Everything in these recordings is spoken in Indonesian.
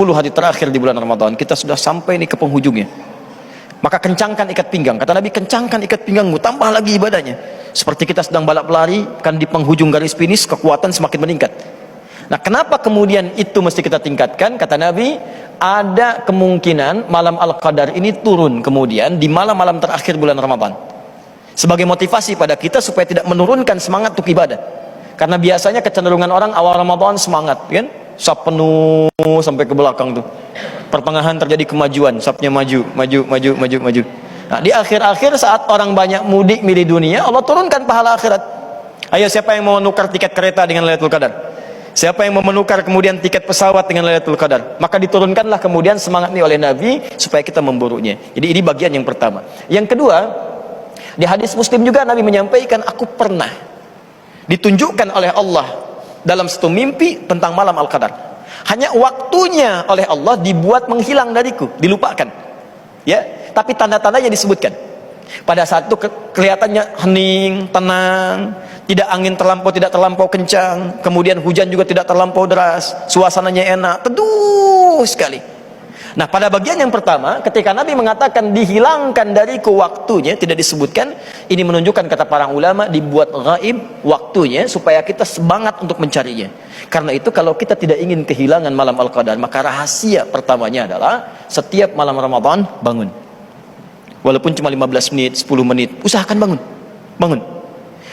10 hari terakhir di bulan Ramadan, kita sudah sampai nih ke penghujungnya. Maka kencangkan ikat pinggang. Kata Nabi, kencangkan ikat pinggangmu, tambah lagi ibadahnya. Seperti kita sedang balap lari, kan di penghujung garis finish, kekuatan semakin meningkat. Nah, kenapa kemudian itu mesti kita tingkatkan? Kata Nabi, ada kemungkinan malam Al-Qadar ini turun kemudian di malam-malam terakhir bulan Ramadan. Sebagai motivasi pada kita supaya tidak menurunkan semangat untuk ibadah. Karena biasanya kecenderungan orang awal Ramadan semangat, kan? Saf penuh sampai ke belakang tuh. Pertengahan terjadi kemajuan, safnya maju. Nah, di akhir-akhir saat orang banyak mudik milih dunia, Allah turunkan pahala akhirat. Ayo, siapa yang mau menukar tiket kereta dengan Lailatul Qadar? Siapa yang mau menukar kemudian tiket pesawat dengan Lailatul Qadar? Maka diturunkanlah kemudian semangat ini oleh Nabi supaya kita memburunya. Jadi ini bagian yang pertama. Yang kedua, di hadis Muslim juga Nabi menyampaikan, aku pernah ditunjukkan oleh Allah dalam satu mimpi tentang malam Al-Qadar. Hanya waktunya oleh Allah dibuat menghilang dariku, dilupakan. Ya, tapi tanda-tandanya disebutkan. Pada saat itu kelihatannya hening, tenang, tidak angin tidak terlampau kencang, kemudian hujan juga tidak terlampau deras, suasananya enak, teduh sekali. Nah, pada bagian yang pertama, ketika Nabi mengatakan dihilangkan dariku waktunya, tidak disebutkan, ini menunjukkan kata para ulama dibuat gaib waktunya supaya kita semangat untuk mencarinya. Karena itu kalau kita tidak ingin kehilangan malam Al-Qadar, maka rahasia pertamanya adalah setiap malam Ramadan bangun. Walaupun cuma 15 menit, 10 menit, usahakan bangun.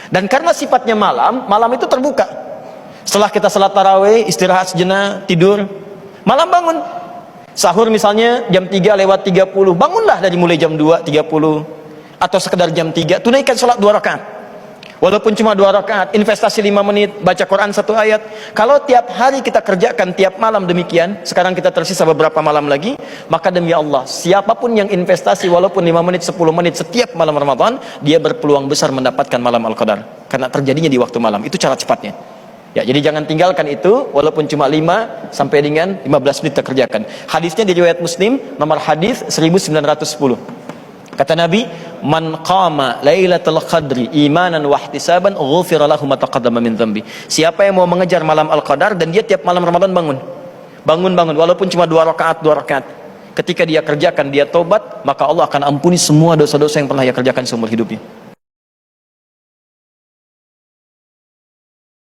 Dan karena sifatnya malam itu terbuka. Setelah kita salat tarawih, istirahat sejenak, tidur, malam bangun. Sahur misalnya jam 3:30, bangunlah dari mulai jam 2:30 atau sekedar jam 3, tunaikan sholat 2 rakaat. Walaupun cuma 2 rakaat, investasi 5 menit, baca Quran 1 ayat. Kalau tiap hari kita kerjakan tiap malam demikian, sekarang kita tersisa beberapa malam lagi, maka demi Allah, siapapun yang investasi walaupun 5 menit, 10 menit setiap malam Ramadan, dia berpeluang besar mendapatkan malam Al-Qadar. Karena terjadinya di waktu malam, itu cara cepatnya. Ya, jadi jangan tinggalkan itu, walaupun cuma 5 sampai dengan 15 menit terkerjakan. Hadisnya di riwayat Muslim, nomor hadis 1910. Kata Nabi, man qama lailatul qadri imanan wa ihtisaban ghufira lahu ma taqaddama min dhanbi. Siapa yang mau mengejar malam Al-Qadar dan dia tiap malam Ramadan bangun, walaupun cuma 2 rakaat. Ketika dia kerjakan, dia tobat, maka Allah akan ampuni semua dosa-dosa yang pernah dia kerjakan seumur hidupnya.